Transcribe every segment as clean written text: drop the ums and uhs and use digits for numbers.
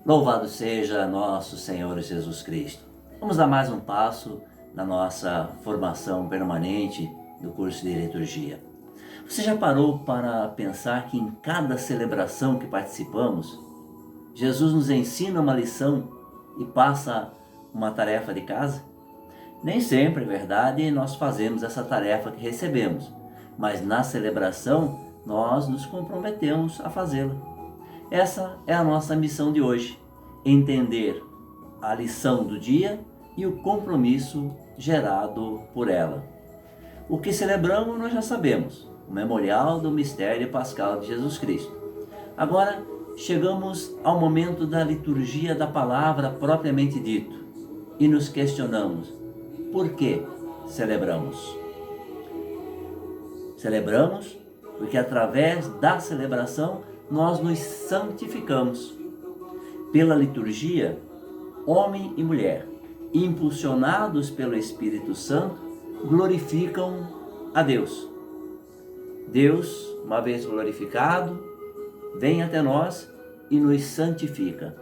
Louvado seja nosso Senhor Jesus Cristo. Vamos dar mais um passo na nossa formação permanente do curso de liturgia. Você já parou para pensar que em cada celebração que participamos, Jesus nos ensina uma lição e passa uma tarefa de casa? Nem sempre, é verdade, nós fazemos essa tarefa que recebemos, mas na celebração nós nos comprometemos a fazê-la. Essa é a nossa missão de hoje, entender a lição do dia e o compromisso gerado por ela. O que celebramos nós já sabemos, o memorial do mistério pascal de Jesus Cristo. Agora chegamos ao momento da liturgia da palavra propriamente dito e nos questionamos, por que celebramos? Celebramos porque através da celebração nós nos santificamos. Pela liturgia, homem e mulher, impulsionados pelo Espírito Santo, glorificam a Deus. Deus, uma vez glorificado, vem até nós e nos santifica.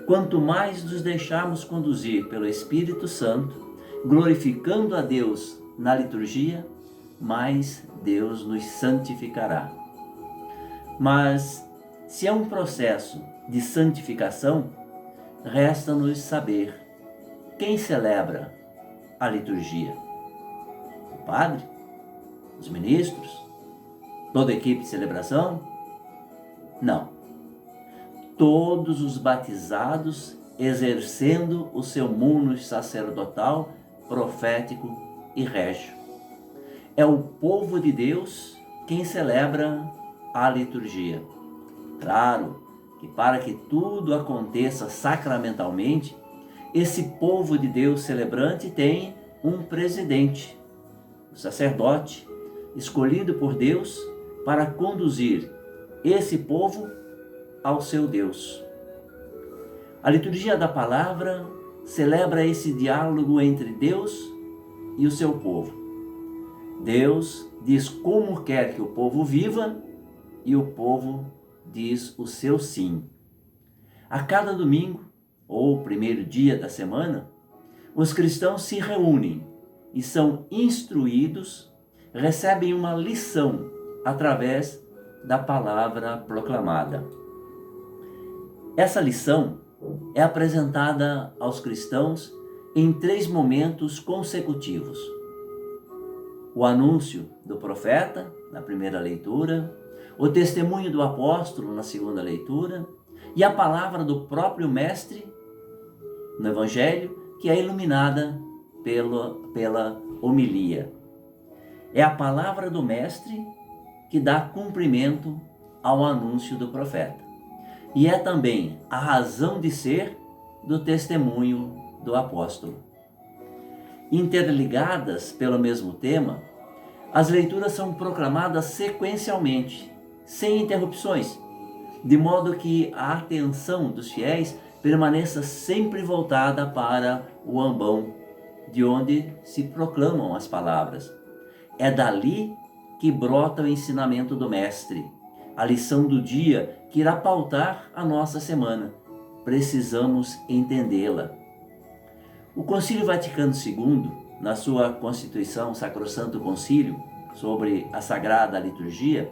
Quanto mais nos deixarmos conduzir pelo Espírito Santo, glorificando a Deus na liturgia, mais Deus nos santificará. Mas, se é um processo de santificação, resta-nos saber quem celebra a liturgia. O padre? Os ministros? Toda a equipe de celebração? Não. Todos os batizados exercendo o seu munus sacerdotal, profético e régio. É o povo de Deus quem celebra a liturgia. Claro que para que tudo aconteça sacramentalmente, esse povo de Deus celebrante tem um presidente, o sacerdote, escolhido por Deus para conduzir esse povo ao seu Deus. A liturgia da palavra celebra esse diálogo entre Deus e o seu povo. Deus diz como quer que o povo viva e o povo diz o seu sim. A cada domingo, ou primeiro dia da semana, os cristãos se reúnem e são instruídos, recebem uma lição através da palavra proclamada. Essa lição é apresentada aos cristãos em 3 momentos consecutivos. O anúncio do profeta, na primeira leitura, o testemunho do apóstolo, na segunda leitura, e a palavra do próprio mestre, no evangelho, que é iluminada pela homilia. É a palavra do mestre que dá cumprimento ao anúncio do profeta. E é também a razão de ser do testemunho do apóstolo. Interligadas pelo mesmo tema, as leituras são proclamadas sequencialmente, sem interrupções, de modo que a atenção dos fiéis permaneça sempre voltada para o ambão, de onde se proclamam as palavras. É dali que brota o ensinamento do Mestre, a lição do dia que irá pautar a nossa semana. Precisamos entendê-la. O Concílio Vaticano II, na sua Constituição Sacrosanto Concílio sobre a Sagrada Liturgia,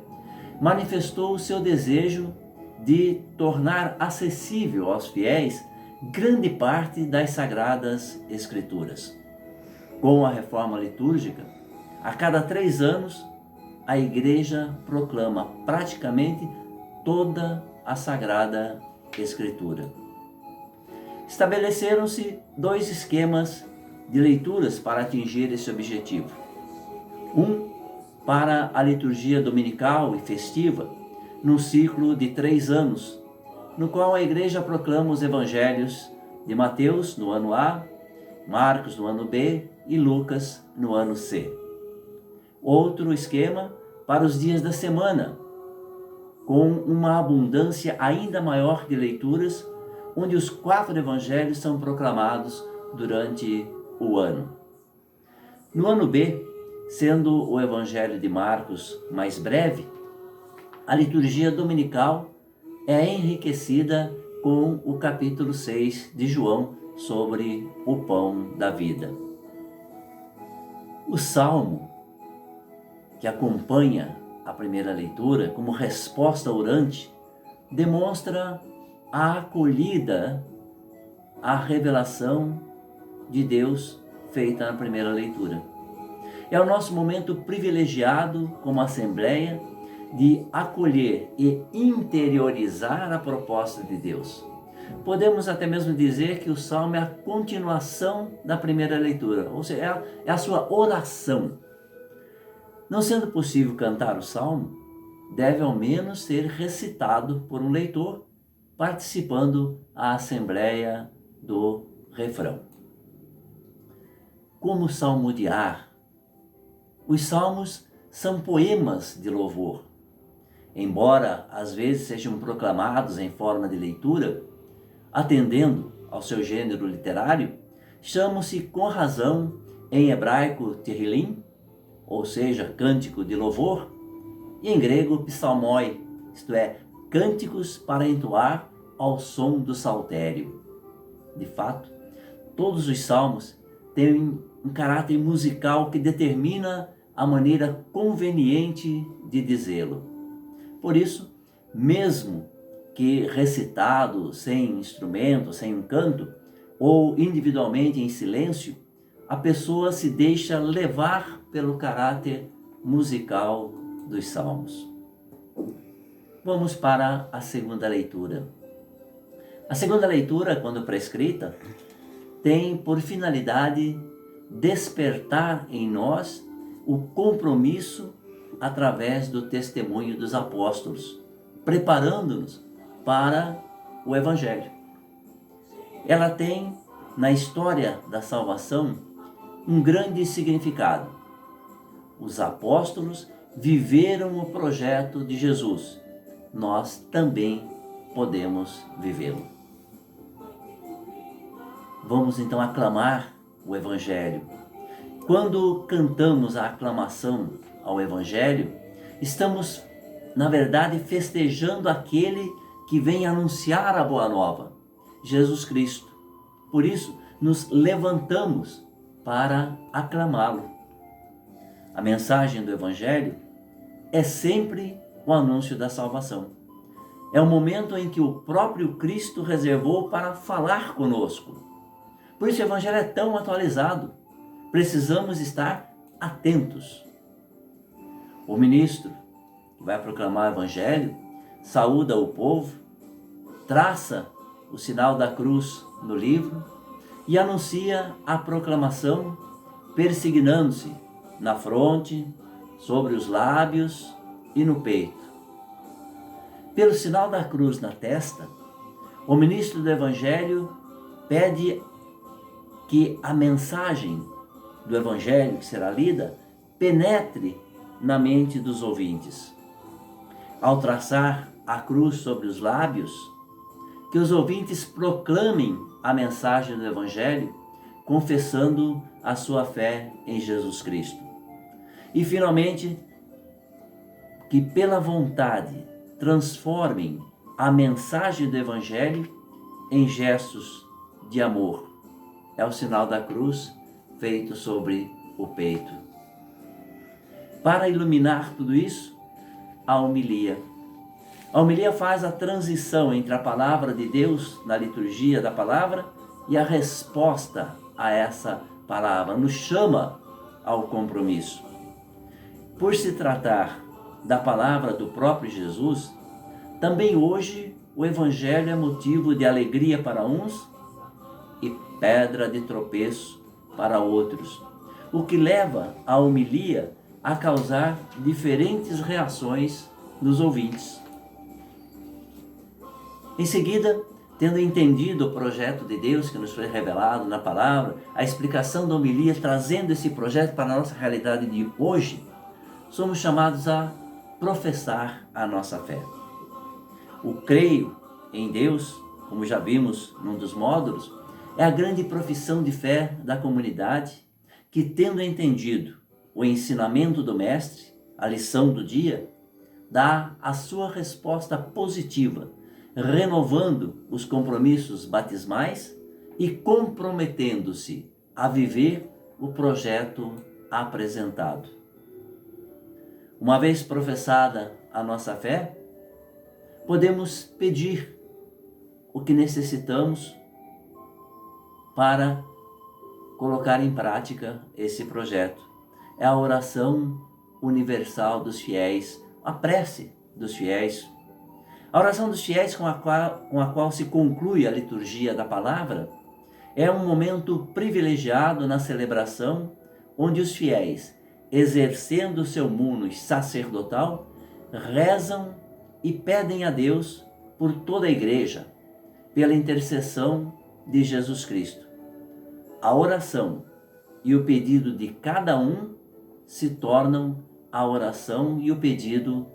manifestou o seu desejo de tornar acessível aos fiéis grande parte das Sagradas Escrituras. Com a reforma litúrgica, a cada 3 anos, a Igreja proclama praticamente toda a Sagrada Escritura. Estabeleceram-se 2 esquemas de leituras para atingir esse objetivo. Um para a liturgia dominical e festiva, num ciclo de 3 anos, no qual a Igreja proclama os evangelhos de Mateus no ano A, Marcos no ano B e Lucas no ano C. Outro esquema para os dias da semana, com uma abundância ainda maior de leituras, onde os 4 evangelhos são proclamados durante o ano. No ano B, sendo o evangelho de Marcos mais breve, a liturgia dominical é enriquecida com o capítulo 6 de João sobre o pão da vida. O salmo que acompanha a primeira leitura, como resposta orante, demonstra a acolhida à revelação de Deus feita na primeira leitura. É o nosso momento privilegiado como Assembleia de acolher e interiorizar a proposta de Deus. Podemos até mesmo dizer que o Salmo é a continuação da primeira leitura, ou seja, é a sua oração. Não sendo possível cantar o Salmo, deve ao menos ser recitado por um leitor, participando a Assembleia do refrão. Como salmodiar? Os salmos são poemas de louvor. Embora às vezes sejam proclamados em forma de leitura, atendendo ao seu gênero literário, chamam-se com razão em hebraico Tehillim, ou seja, cântico de louvor, e em grego psalmoi, isto é, cânticos para entoar ao som do saltério. De fato, todos os salmos têm um caráter musical que determina a maneira conveniente de dizê-lo. Por isso, mesmo que recitado sem instrumento, sem um canto, ou individualmente em silêncio, a pessoa se deixa levar pelo caráter musical dos salmos. Vamos para a segunda leitura. A segunda leitura, quando prescrita, tem por finalidade despertar em nós o compromisso através do testemunho dos apóstolos, preparando-nos para o Evangelho. Ela tem, na história da salvação, um grande significado. Os apóstolos viveram o projeto de Jesus. Nós também podemos vivê-lo. Vamos então aclamar o Evangelho. Quando cantamos a aclamação ao Evangelho, estamos, na verdade, festejando aquele que vem anunciar a Boa Nova, Jesus Cristo. Por isso, nos levantamos para aclamá-lo. A mensagem do Evangelho é sempre o anúncio da salvação. É o momento em que o próprio Cristo reservou para falar conosco. Por isso o Evangelho é tão atualizado. Precisamos estar atentos. O ministro que vai proclamar o Evangelho saúda o povo, traça o sinal da cruz no livro e anuncia a proclamação, persignando-se na fronte, sobre os lábios e no peito. Pelo sinal da cruz na testa, o ministro do Evangelho pede que a mensagem do Evangelho que será lida penetre na mente dos ouvintes. Ao traçar a cruz sobre os lábios, que os ouvintes proclamem a mensagem do Evangelho, confessando a sua fé em Jesus Cristo. E, finalmente, que pela vontade transformem a mensagem do Evangelho em gestos de amor. É o sinal da cruz feito sobre o peito. Para iluminar tudo isso, a homilia. A homilia faz a transição entre a palavra de Deus na liturgia da palavra e a resposta a essa palavra, nos chama ao compromisso. Por se tratar da palavra do próprio Jesus, também hoje o Evangelho é motivo de alegria para uns e pedra de tropeço para outros, o que leva a homilia a causar diferentes reações nos ouvintes. Em seguida, tendo entendido o projeto de Deus que nos foi revelado na palavra, a explicação da homilia trazendo esse projeto para a nossa realidade de hoje, somos chamados a professar a nossa fé. O creio em Deus, como já vimos num dos módulos, é a grande profissão de fé da comunidade que, tendo entendido o ensinamento do Mestre, a lição do dia, dá a sua resposta positiva, renovando os compromissos batismais e comprometendo-se a viver o projeto apresentado. Uma vez professada a nossa fé, podemos pedir o que necessitamos para colocar em prática esse projeto. É a oração universal dos fiéis, a prece dos fiéis. A oração dos fiéis com a qual se conclui a liturgia da palavra é um momento privilegiado na celebração, onde os fiéis, exercendo seu munus sacerdotal, rezam e pedem a Deus por toda a igreja, pela intercessão de Jesus Cristo. A oração e o pedido de cada um se tornam a oração e o pedido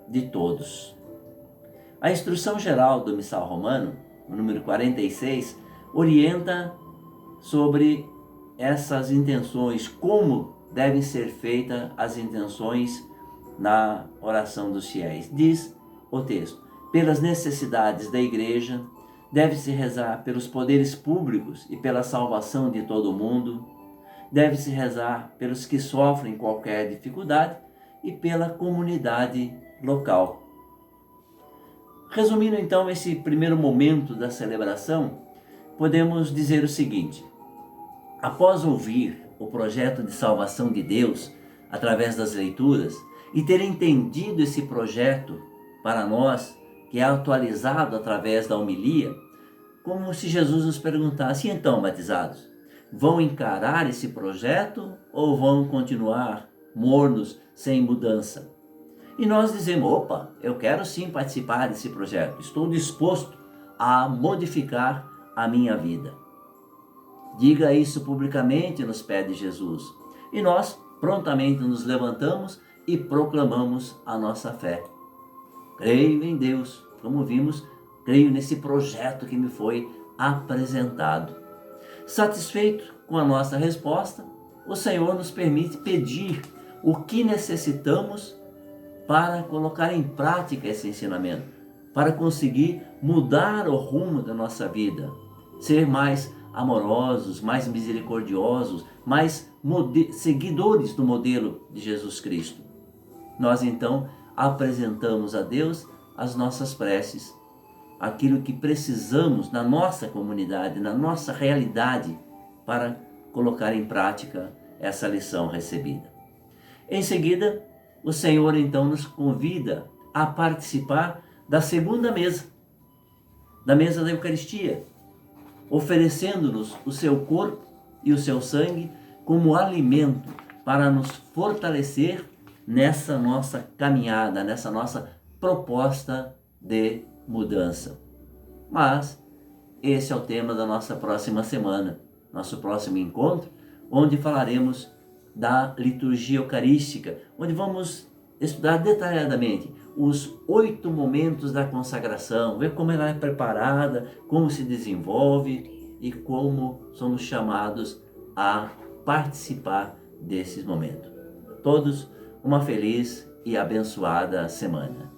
de todos. A instrução geral do Missal Romano, o número 46, orienta sobre essas intenções, como devem ser feitas as intenções na oração dos fiéis. Diz o texto: pelas necessidades da igreja, deve-se rezar pelos poderes públicos e pela salvação de todo o mundo, deve-se rezar pelos que sofrem qualquer dificuldade e pela comunidade local. Resumindo então esse primeiro momento da celebração, podemos dizer o seguinte: após ouvir o projeto de salvação de Deus através das leituras e ter entendido esse projeto para nós, que é atualizado através da homilia, como se Jesus nos perguntasse: e então, batizados, vão encarar esse projeto ou vão continuar mornos, sem mudança? E nós dizemos: opa, eu quero sim participar desse projeto, estou disposto a modificar a minha vida. Diga isso publicamente, nos pede Jesus. E nós prontamente nos levantamos e proclamamos a nossa fé. Creio em Deus, como vimos, creio nesse projeto que me foi apresentado. Satisfeito com a nossa resposta, o Senhor nos permite pedir o que necessitamos para colocar em prática esse ensinamento, para conseguir mudar o rumo da nossa vida, ser mais amorosos, mais misericordiosos, mais seguidores do modelo de Jesus Cristo. Nós então apresentamos a Deus as nossas preces, aquilo que precisamos na nossa comunidade, na nossa realidade, para colocar em prática essa lição recebida. Em seguida, o Senhor então nos convida a participar da segunda mesa, da mesa da Eucaristia, oferecendo-nos o seu corpo e o seu sangue como alimento para nos fortalecer nessa nossa caminhada, nessa nossa proposta de mudança. Mas esse é o tema da nossa próxima semana, nosso próximo encontro, onde falaremos da liturgia eucarística, onde vamos estudar detalhadamente os 8 momentos da consagração, ver como ela é preparada, como se desenvolve e como somos chamados a participar desses momentos. Todos uma feliz e abençoada semana.